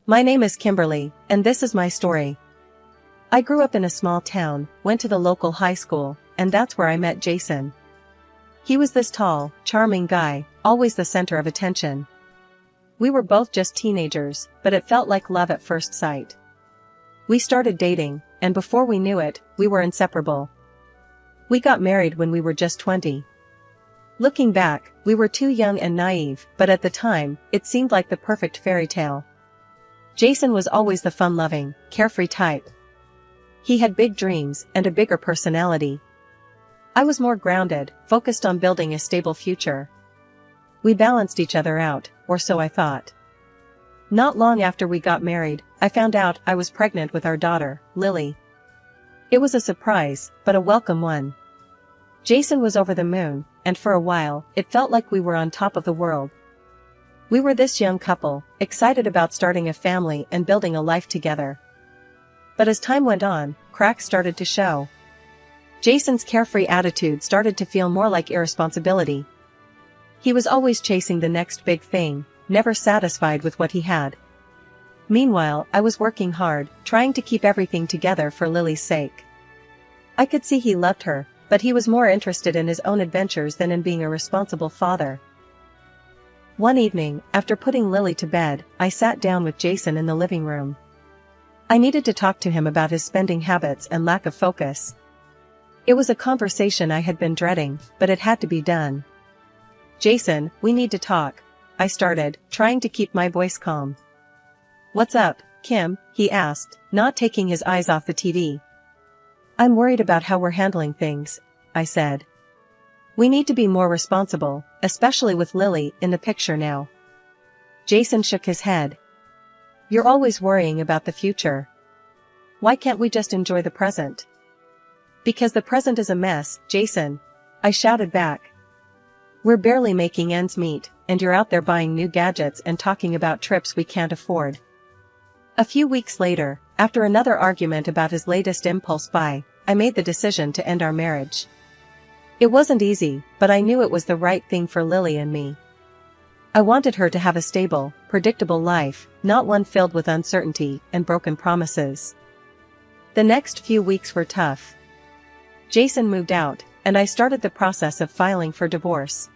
My name is Kimberly, and this is my story. I grew up in a small town, went to the local high school, and that's where I met Jason. He was this tall, charming guy, always the center of attention. We were both just teenagers, but it felt like love at first sight. We started dating, and before we knew it, we were inseparable. We got married when we were just 20. Looking back, we were too young and naive, but at the time, it seemed like the perfect fairy tale. Jason was always the fun-loving, carefree type. He had big dreams and a bigger personality. I was more grounded, focused on building a stable future. We balanced each other out, or so I thought. Not long after we got married, I found out I was pregnant with our daughter, Lily. It was a surprise, but a welcome one. Jason was over the moon, and for a while, it felt like we were on top of the world. We were this young couple, excited about starting a family and building a life together. But as time went on, cracks started to show. Jason's carefree attitude started to feel more like irresponsibility. He was always chasing the next big thing, never satisfied with what he had. Meanwhile, I was working hard, trying to keep everything together for Lily's sake. I could see he loved her, but he was more interested in his own adventures than in being a responsible father. One evening, after putting Lily to bed, I sat down with Jason in the living room. I needed to talk to him about his spending habits and lack of focus. It was a conversation I had been dreading, but it had to be done. "Jason, we need to talk," I started, trying to keep my voice calm. "What's up, Kim?" he asked, not taking his eyes off the TV. "I'm worried about how we're handling things," I said. "We need to be more responsible, especially with Lily in the picture now." Jason shook his head. "You're always worrying about the future. Why can't we just enjoy the present?" "Because the present is a mess, Jason," I shouted back. "We're barely making ends meet, and you're out there buying new gadgets and talking about trips we can't afford." A few weeks later, after another argument about his latest impulse buy, I made the decision to end our marriage. It wasn't easy, but I knew it was the right thing for Lily and me. I wanted her to have a stable, predictable life, not one filled with uncertainty and broken promises. The next few weeks were tough. Jason moved out, and I started the process of filing for divorce.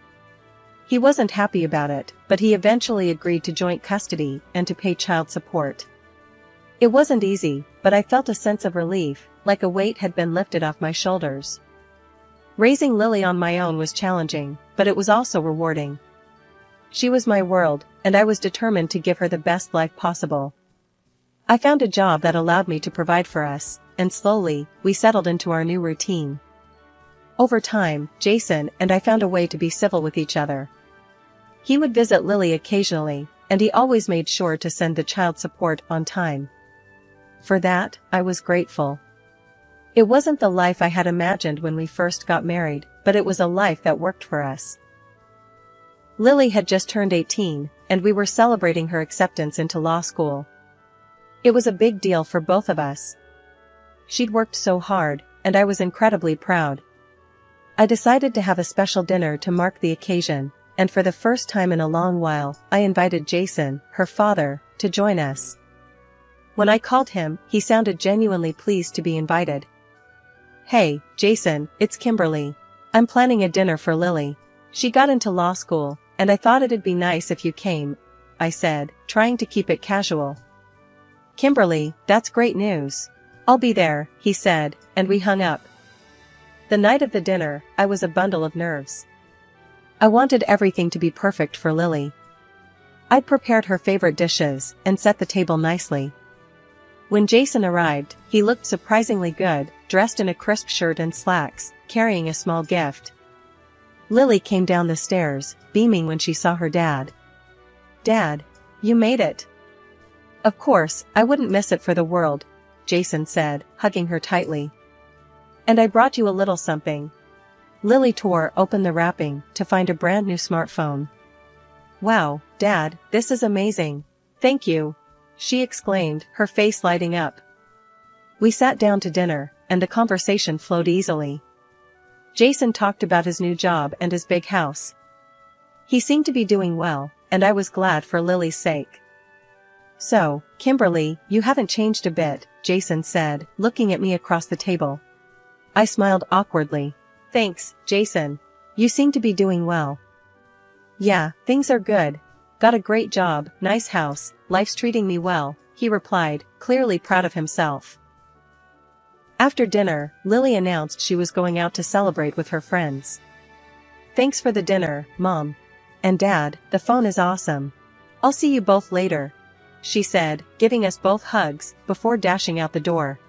He wasn't happy about it, but he eventually agreed to joint custody and to pay child support. It wasn't easy, but I felt a sense of relief, like a weight had been lifted off my shoulders. Raising Lily on my own was challenging, but it was also rewarding. She was my world, and I was determined to give her the best life possible. I found a job that allowed me to provide for us, and slowly, we settled into our new routine. Over time, Jason and I found a way to be civil with each other. He would visit Lily occasionally, and he always made sure to send the child support on time. For that, I was grateful. It wasn't the life I had imagined when we first got married, but it was a life that worked for us. Lily had just turned 18, and we were celebrating her acceptance into law school. It was a big deal for both of us. She'd worked so hard, and I was incredibly proud. I decided to have a special dinner to mark the occasion, and for the first time in a long while, I invited Jason, her father, to join us. When I called him, he sounded genuinely pleased to be invited. "Hey, Jason, it's Kimberly. I'm planning a dinner for Lily. She got into law school, and I thought it'd be nice if you came," I said, trying to keep it casual. "Kimberly, that's great news. I'll be there," he said, and we hung up. The night of the dinner, I was a bundle of nerves. I wanted everything to be perfect for Lily. I'd prepared her favorite dishes and set the table nicely. When Jason arrived, he looked surprisingly good, dressed in a crisp shirt and slacks, carrying a small gift. Lily came down the stairs, beaming when she saw her dad. "Dad, you made it." "Of course, I wouldn't miss it for the world," Jason said, hugging her tightly. "And I brought you a little something." Lily tore open the wrapping to find a brand new smartphone. "Wow, Dad, this is amazing. Thank you," she exclaimed, her face lighting up. We sat down to dinner, and the conversation flowed easily. Jason talked about his new job and his big house. He seemed to be doing well, and I was glad for Lily's sake. So, Kimberly, you haven't changed a bit, Jason said, looking at me across the table. I smiled awkwardly. Thanks, Jason. You seem to be doing well. Yeah, things are good. Got a great job, nice house, life's treating me well, he replied, clearly proud of himself. After dinner, Lily announced she was going out to celebrate with her friends. Thanks for the dinner, Mom. And Dad, the phone is awesome. I'll see you both later, she said, giving us both hugs, before dashing out the door.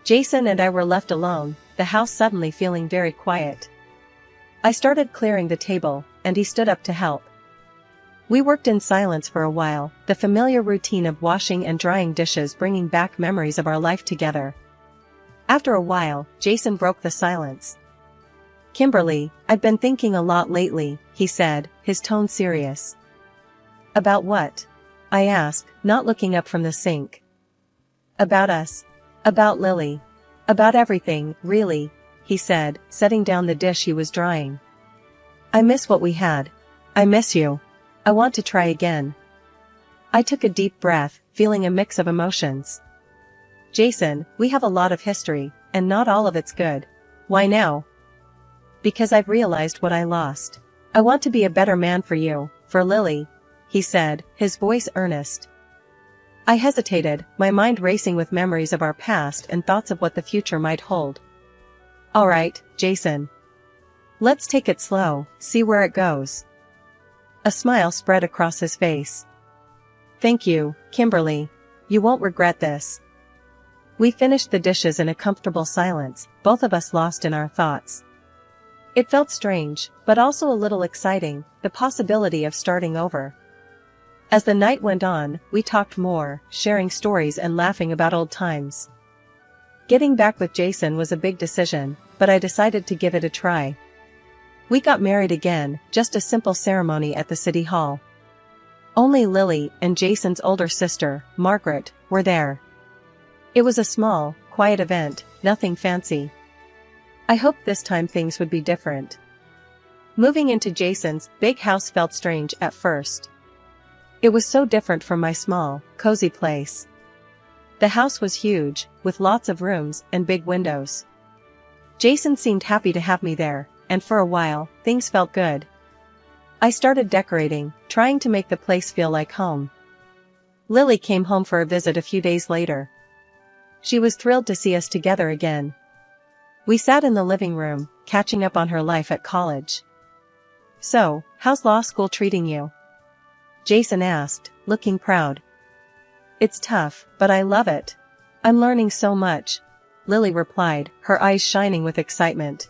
Jason and I were left alone, the house suddenly feeling very quiet. I started clearing the table, and he stood up to help. We worked in silence for a while, the familiar routine of washing and drying dishes bringing back memories of our life together. After a while, Jason broke the silence. Kimberly, I've been thinking a lot lately, he said, his tone serious. About what? I asked, not looking up from the sink. About us. About Lily. About everything, really, he said, setting down the dish he was drying. I miss what we had. I miss you. I want to try again. I took a deep breath, feeling a mix of emotions. Jason, we have a lot of history, and not all of it's good. Why now? Because I've realized what I lost. I want to be a better man for you, for Lily, he said, his voice earnest. I hesitated, my mind racing with memories of our past and thoughts of what the future might hold. All right, Jason. Let's take it slow, see where it goes. A smile spread across his face. Thank you, Kimberly. You won't regret this. We finished the dishes in a comfortable silence, both of us lost in our thoughts. It felt strange, but also a little exciting, the possibility of starting over. As the night went on, we talked more, sharing stories and laughing about old times. Getting back with Jason was a big decision, but I decided to give it a try. We got married again, just a simple ceremony at the city hall. Only Lily and Jason's older sister, Margaret, were there. It was a small, quiet event, nothing fancy. I hoped this time things would be different. Moving into Jason's big house felt strange at first. It was so different from my small, cozy place. The house was huge, with lots of rooms and big windows. Jason seemed happy to have me there, and for a while, things felt good. I started decorating, trying to make the place feel like home. Lily came home for a visit a few days later. She was thrilled to see us together again. We sat in the living room, catching up on her life at college. So, how's law school treating you? Jason asked, looking proud. It's tough, but I love it. I'm learning so much, Lily replied, her eyes shining with excitement.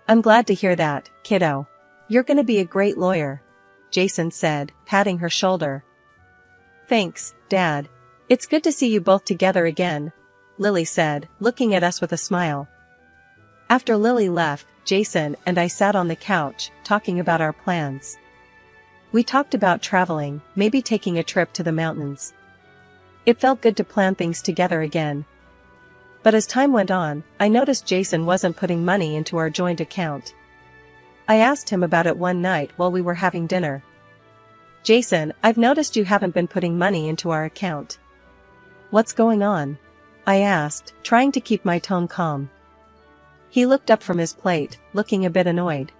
I'm glad to hear that, kiddo. You're gonna be a great lawyer, Jason said, patting her shoulder. Thanks, Dad. It's good to see you both together again, Lily said, looking at us with a smile. After Lily left, Jason and I sat on the couch, talking about our plans. We talked about traveling, maybe taking a trip to the mountains. It felt good to plan things together again. But as time went on, I noticed Jason wasn't putting money into our joint account. I asked him about it one night while we were having dinner. Jason, I've noticed you haven't been putting money into our account. What's going on? I asked, trying to keep my tone calm. He looked up from his plate, looking a bit annoyed.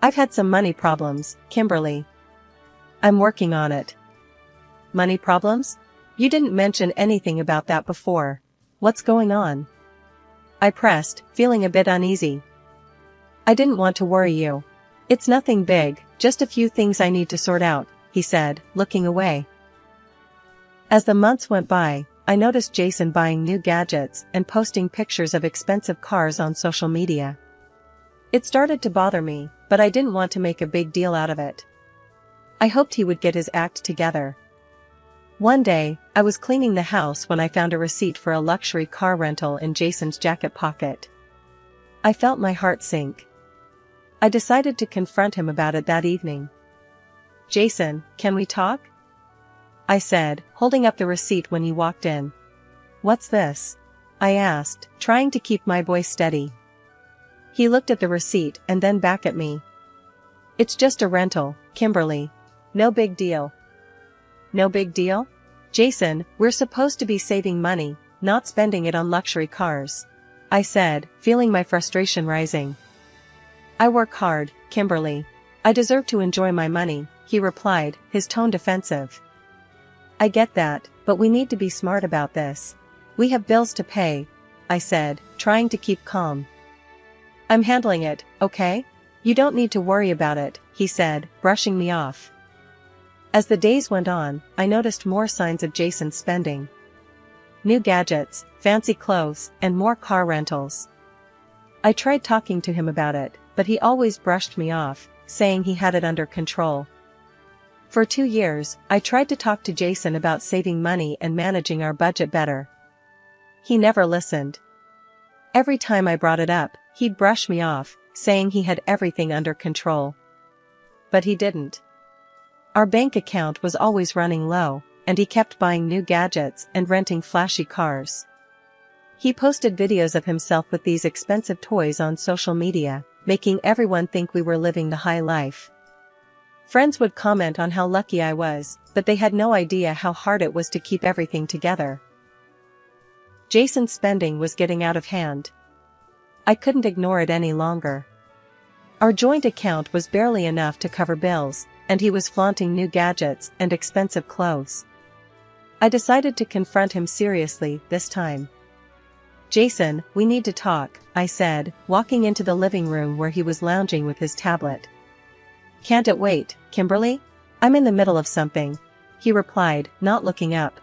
I've had some money problems, Kimberly. I'm working on it. Money problems? You didn't mention anything about that before. What's going on? I pressed, feeling a bit uneasy. I didn't want to worry you. It's nothing big, just a few things I need to sort out, he said, looking away. As the months went by, I noticed Jason buying new gadgets and posting pictures of expensive cars on social media. It started to bother me, but I didn't want to make a big deal out of it. I hoped he would get his act together. One day, I was cleaning the house when I found a receipt for a luxury car rental in Jason's jacket pocket. I felt my heart sink. I decided to confront him about it that evening. Jason, can we talk? I said, holding up the receipt when he walked in. What's this? I asked, trying to keep my voice steady. He looked at the receipt and then back at me. It's just a rental, Kimberly. No big deal. No big deal? Jason, we're supposed to be saving money, not spending it on luxury cars. I said, feeling my frustration rising. I work hard, Kimberly. I deserve to enjoy my money, he replied, his tone defensive. I get that, but we need to be smart about this. We have bills to pay, I said, trying to keep calm. I'm handling it, okay? You don't need to worry about it, he said, brushing me off. As the days went on, I noticed more signs of Jason's spending. New gadgets, fancy clothes, and more car rentals. I tried talking to him about it, but he always brushed me off, saying he had it under control. For 2 years, I tried to talk to Jason about saving money and managing our budget better. He never listened. Every time I brought it up, he'd brush me off, saying he had everything under control. But he didn't. Our bank account was always running low, and he kept buying new gadgets and renting flashy cars. He posted videos of himself with these expensive toys on social media, making everyone think we were living the high life. Friends would comment on how lucky I was, but they had no idea how hard it was to keep everything together. Jason's spending was getting out of hand. I couldn't ignore it any longer. Our joint account was barely enough to cover bills, and he was flaunting new gadgets and expensive clothes. I decided to confront him seriously this time. Jason, we need to talk, I said, walking into the living room where he was lounging with his tablet. Can't it wait, Kimberly? I'm in the middle of something, he replied, not looking up.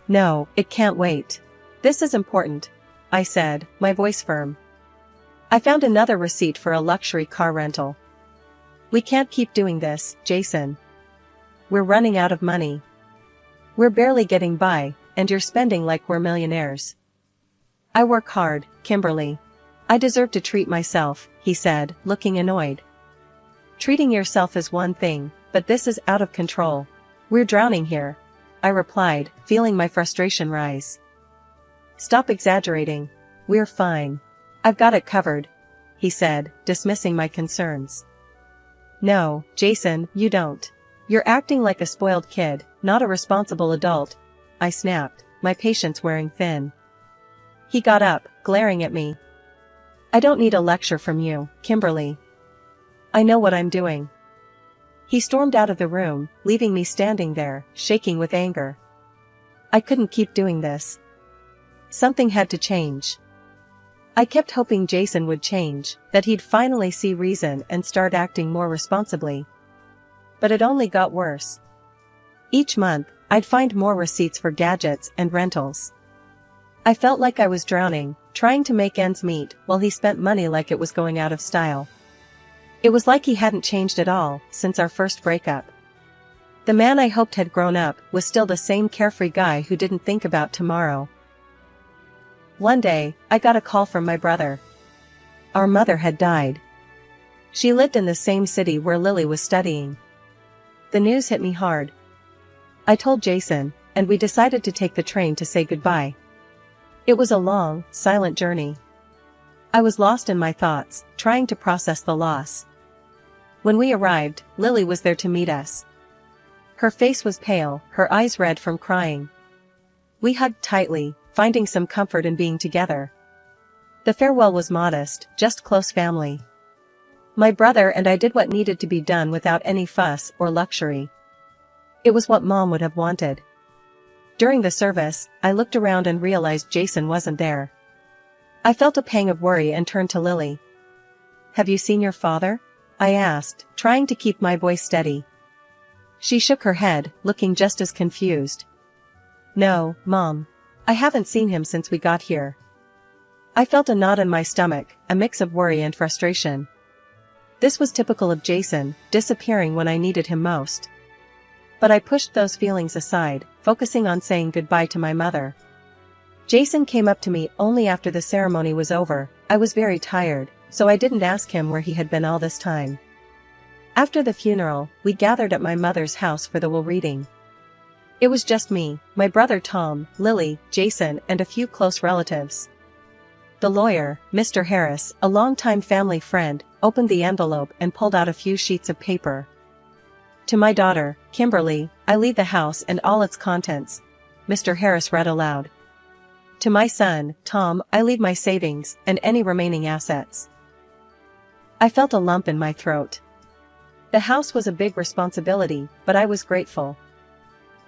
No, it can't wait. This is important, I said, my voice firm. I found another receipt for a luxury car rental. We can't keep doing this, Jason. We're running out of money. We're barely getting by, and you're spending like we're millionaires. I work hard, Kimberly. I deserve to treat myself, he said, looking annoyed. Treating yourself is one thing, but this is out of control. We're drowning here, I replied, feeling my frustration rise. Stop exaggerating. We're fine. I've got it covered, he said, dismissing my concerns. No, Jason, you don't. You're acting like a spoiled kid, not a responsible adult, I snapped, my patience wearing thin. He got up, glaring at me. I don't need a lecture from you, Kimberly. I know what I'm doing. He stormed out of the room, leaving me standing there, shaking with anger. I couldn't keep doing this. Something had to change. I kept hoping Jason would change, that he'd finally see reason and start acting more responsibly. But it only got worse. Each month, I'd find more receipts for gadgets and rentals. I felt like I was drowning, trying to make ends meet while he spent money like it was going out of style. It was like he hadn't changed at all since our first breakup. The man I hoped had grown up was still the same carefree guy who didn't think about tomorrow. One day, I got a call from my brother. Our mother had died. She lived in the same city where Lily was studying. The news hit me hard. I told Jason, and we decided to take the train to say goodbye. It was a long, silent journey. I was lost in my thoughts, trying to process the loss. When we arrived, Lily was there to meet us. Her face was pale, her eyes red from crying. We hugged tightly, finding some comfort in being together. The farewell was modest, just close family. My brother and I did what needed to be done without any fuss or luxury. It was what Mom would have wanted. During the service, I looked around and realized Jason wasn't there. I felt a pang of worry and turned to Lily. Have you seen your father? I asked, trying to keep my voice steady. She shook her head, looking just as confused. No, Mom. I haven't seen him since we got here. I felt a knot in my stomach, a mix of worry and frustration. This was typical of Jason, disappearing when I needed him most. But I pushed those feelings aside, focusing on saying goodbye to my mother. Jason came up to me only after the ceremony was over. I was very tired, so I didn't ask him where he had been all this time. After the funeral, we gathered at my mother's house for the will reading. It was just me, my brother Tom, Lily, Jason, and a few close relatives. The lawyer, Mr. Harris, a longtime family friend, opened the envelope and pulled out a few sheets of paper. To my daughter, Kimberly, I leave the house and all its contents, Mr. Harris read aloud. To my son, Tom, I leave my savings and any remaining assets. I felt a lump in my throat. The house was a big responsibility, but I was grateful.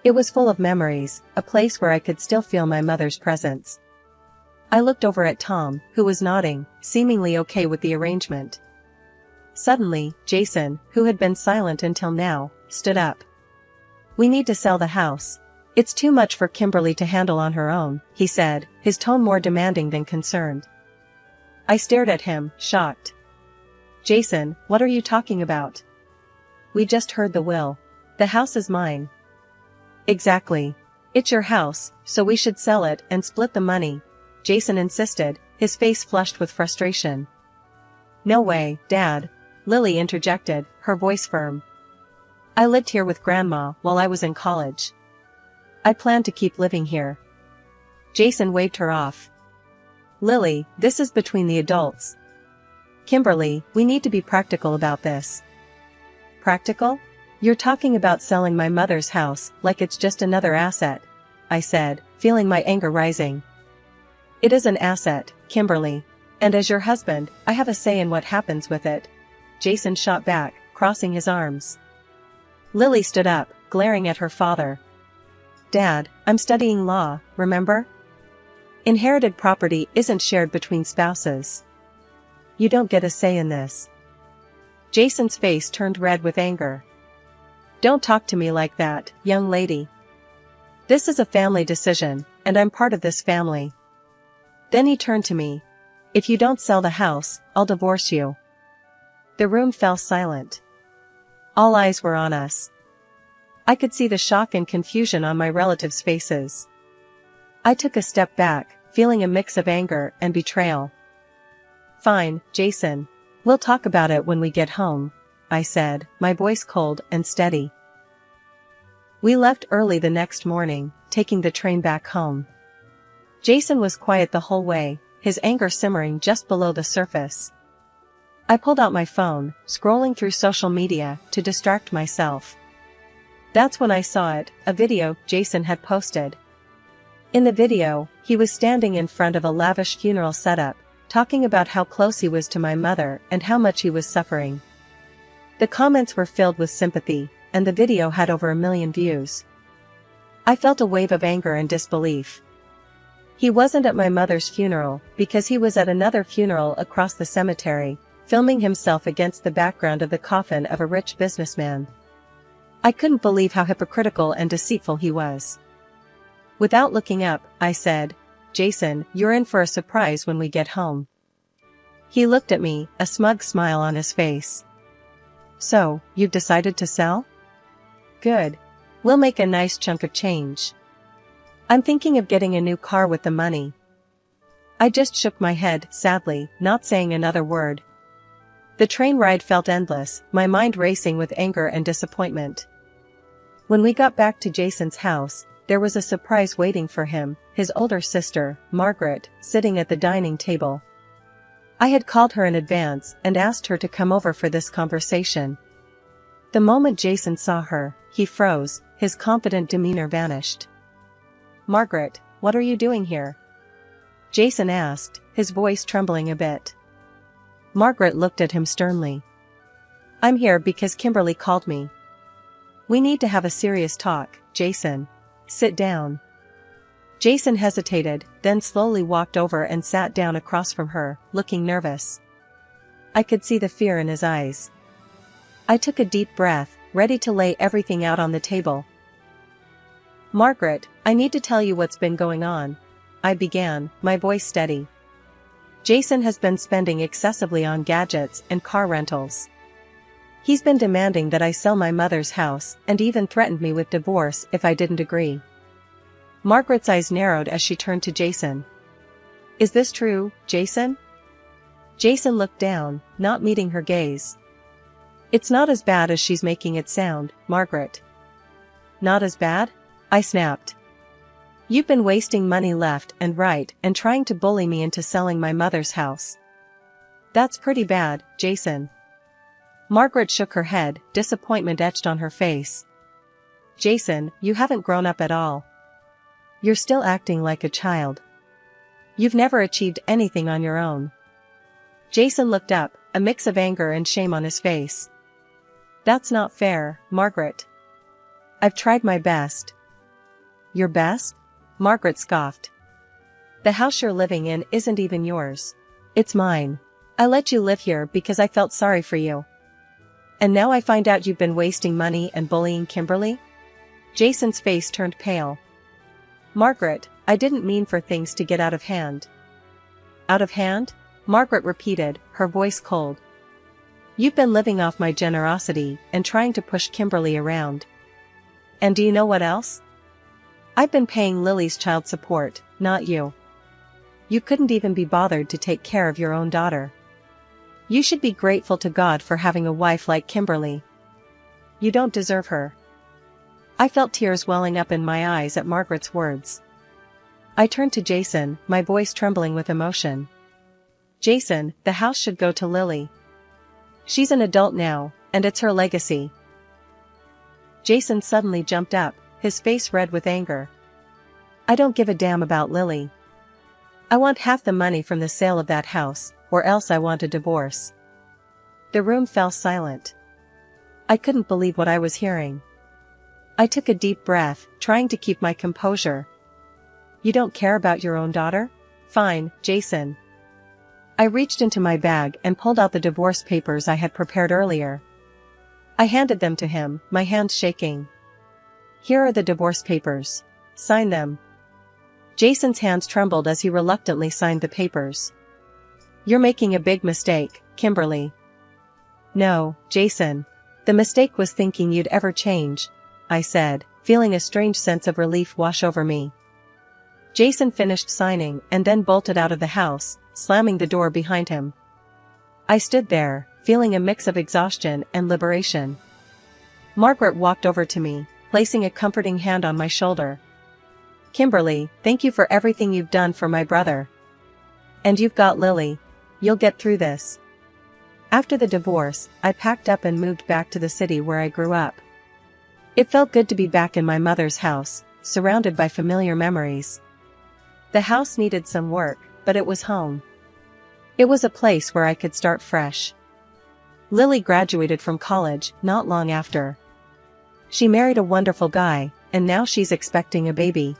It was full of memories, a place where I could still feel my mother's presence. I looked over at Tom, who was nodding, seemingly okay with the arrangement. Suddenly, Jason, who had been silent until now, stood up. We need to sell the house. It's too much for Kimberly to handle on her own, he said, his tone more demanding than concerned. I stared at him, shocked. Jason, what are you talking about? We just heard the will. The house is mine. Exactly. It's your house, so we should sell it and split the money, Jason insisted, his face flushed with frustration. No way, Dad, Lily interjected, her voice firm. I lived here with Grandma while I was in college. I plan to keep living here. Jason waved her off. Lily, this is between the adults. Kimberly, we need to be practical about this. Practical? You're talking about selling my mother's house like it's just another asset, I said, feeling my anger rising. It is an asset, Kimberly. And as your husband, I have a say in what happens with it. Jason shot back, crossing his arms. Lily stood up, glaring at her father. Dad, I'm studying law, remember? Inherited property isn't shared between spouses. You don't get a say in this. Jason's face turned red with anger. Don't talk to me like that, young lady. This is a family decision, and I'm part of this family. Then he turned to me. If you don't sell the house, I'll divorce you. The room fell silent. All eyes were on us. I could see the shock and confusion on my relatives' faces. I took a step back, feeling a mix of anger and betrayal. Fine, Jason. We'll talk about it when we get home, I said, my voice cold and steady. We left early the next morning, taking the train back home. Jason was quiet the whole way, his anger simmering just below the surface. I pulled out my phone, scrolling through social media to distract myself. That's when I saw it, a video Jason had posted. In the video, he was standing in front of a lavish funeral setup, talking about how close he was to my mother and how much he was suffering. The comments were filled with sympathy, and the video had over 1 million views. I felt a wave of anger and disbelief. He wasn't at my mother's funeral because he was at another funeral across the cemetery, filming himself against the background of the coffin of a rich businessman. I couldn't believe how hypocritical and deceitful he was. Without looking up, I said, Jason, you're in for a surprise when we get home. He looked at me, a smug smile on his face. So, you've decided to sell? Good. We'll make a nice chunk of change. I'm thinking of getting a new car with the money. I just shook my head, sadly, not saying another word. The train ride felt endless, my mind racing with anger and disappointment. When we got back to Jason's house, there was a surprise waiting for him, his older sister, Margaret, sitting at the dining table. I had called her in advance and asked her to come over for this conversation. The moment Jason saw her, he froze, his confident demeanor vanished. Margaret, what are you doing here? Jason asked, his voice trembling a bit. Margaret looked at him sternly. I'm here because Kimberly called me. We need to have a serious talk, Jason. Sit down. Jason hesitated, then slowly walked over and sat down across from her, looking nervous. I could see the fear in his eyes. I took a deep breath, ready to lay everything out on the table. Margaret, I need to tell you what's been going on, I began, my voice steady. Jason has been spending excessively on gadgets and car rentals. He's been demanding that I sell my mother's house and even threatened me with divorce if I didn't agree. Margaret's eyes narrowed as she turned to Jason. Is this true, Jason? Jason looked down, not meeting her gaze. It's not as bad as she's making it sound, Margaret. Not as bad? I snapped. You've been wasting money left and right and trying to bully me into selling my mother's house. That's pretty bad, Jason. Margaret shook her head, disappointment etched on her face. Jason, you haven't grown up at all. You're still acting like a child. You've never achieved anything on your own. Jason looked up, a mix of anger and shame on his face. That's not fair, Margaret. I've tried my best. Your best? Margaret scoffed. The house you're living in isn't even yours. It's mine. I let you live here because I felt sorry for you. And now I find out you've been wasting money and bullying Kimberly? Jason's face turned pale. Margaret, I didn't mean for things to get out of hand. Out of hand? Margaret repeated, her voice cold. You've been living off my generosity and trying to push Kimberly around. And do you know what else? I've been paying Lily's child support, not you. You couldn't even be bothered to take care of your own daughter. You should be grateful to God for having a wife like Kimberly. You don't deserve her. I felt tears welling up in my eyes at Margaret's words. I turned to Jason, my voice trembling with emotion. Jason, the house should go to Lily. She's an adult now, and it's her legacy. Jason suddenly jumped up, his face red with anger. I don't give a damn about Lily. I want half the money from the sale of that house, or else I want a divorce. The room fell silent. I couldn't believe what I was hearing. I took a deep breath, trying to keep my composure. You don't care about your own daughter? Fine, Jason. I reached into my bag and pulled out the divorce papers I had prepared earlier. I handed them to him, my hands shaking. Here are the divorce papers. Sign them. Jason's hands trembled as he reluctantly signed the papers. You're making a big mistake, Kimberly. No, Jason. The mistake was thinking you'd ever change, I said, feeling a strange sense of relief wash over me. Jason finished signing and then bolted out of the house, slamming the door behind him. I stood there, feeling a mix of exhaustion and liberation. Margaret walked over to me, placing a comforting hand on my shoulder. Kimberly, thank you for everything you've done for my brother. And you've got Lily. You'll get through this. After the divorce, I packed up and moved back to the city where I grew up. It felt good to be back in my mother's house, surrounded by familiar memories. The house needed some work, but it was home. It was a place where I could start fresh. Lily graduated from college not long after. She married a wonderful guy, and now she's expecting a baby.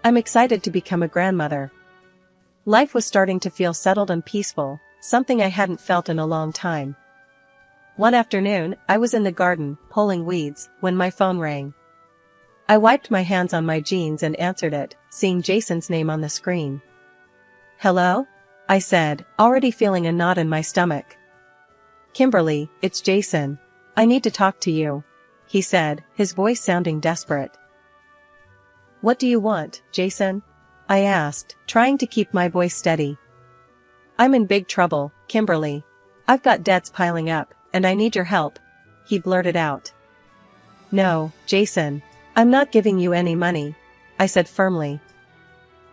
I'm excited to become a grandmother. Life was starting to feel settled and peaceful, something I hadn't felt in a long time. One afternoon, I was in the garden, pulling weeds, when my phone rang. I wiped my hands on my jeans and answered it, seeing Jason's name on the screen. Hello? I said, already feeling a knot in my stomach. Kimberly, it's Jason. I need to talk to you, he said, his voice sounding desperate. What do you want, Jason? I asked, trying to keep my voice steady. I'm in big trouble, Kimberly. I've got debts piling up, and I need your help, he blurted out. No, Jason. I'm not giving you any money, I said firmly.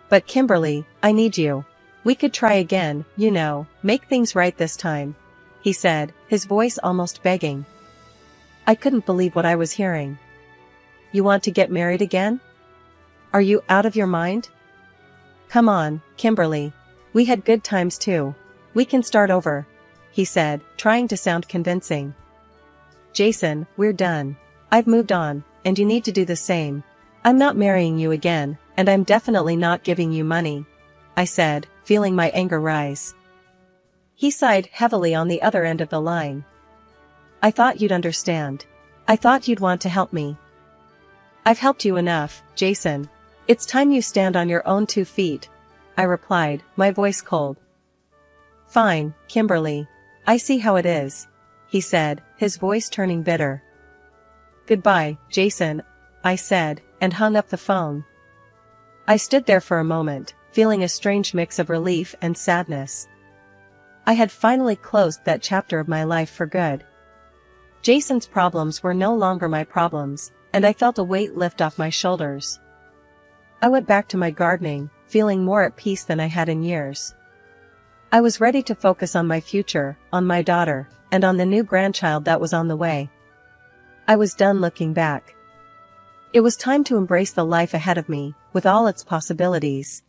But Kimberly, I need you. We could try again, you know, make things right this time, he said, his voice almost begging. I couldn't believe what I was hearing. You want to get married again? Are you out of your mind? Come on, Kimberly. We had good times too. We can start over, he said, trying to sound convincing. Jason, we're done. I've moved on, and you need to do the same. I'm not marrying you again, and I'm definitely not giving you money, I said, feeling my anger rise. He sighed heavily on the other end of the line. I thought you'd understand. I thought you'd want to help me. I've helped you enough, Jason. It's time you stand on your own 2 feet, I replied, my voice cold. Fine, Kimberly. I see how it is, he said, his voice turning bitter. Goodbye, Jason, I said, and hung up the phone. I stood there for a moment, feeling a strange mix of relief and sadness. I had finally closed that chapter of my life for good. Jason's problems were no longer my problems, and I felt a weight lift off my shoulders. I went back to my gardening, feeling more at peace than I had in years. I was ready to focus on my future, on my daughter, and on the new grandchild that was on the way. I was done looking back. It was time to embrace the life ahead of me, with all its possibilities.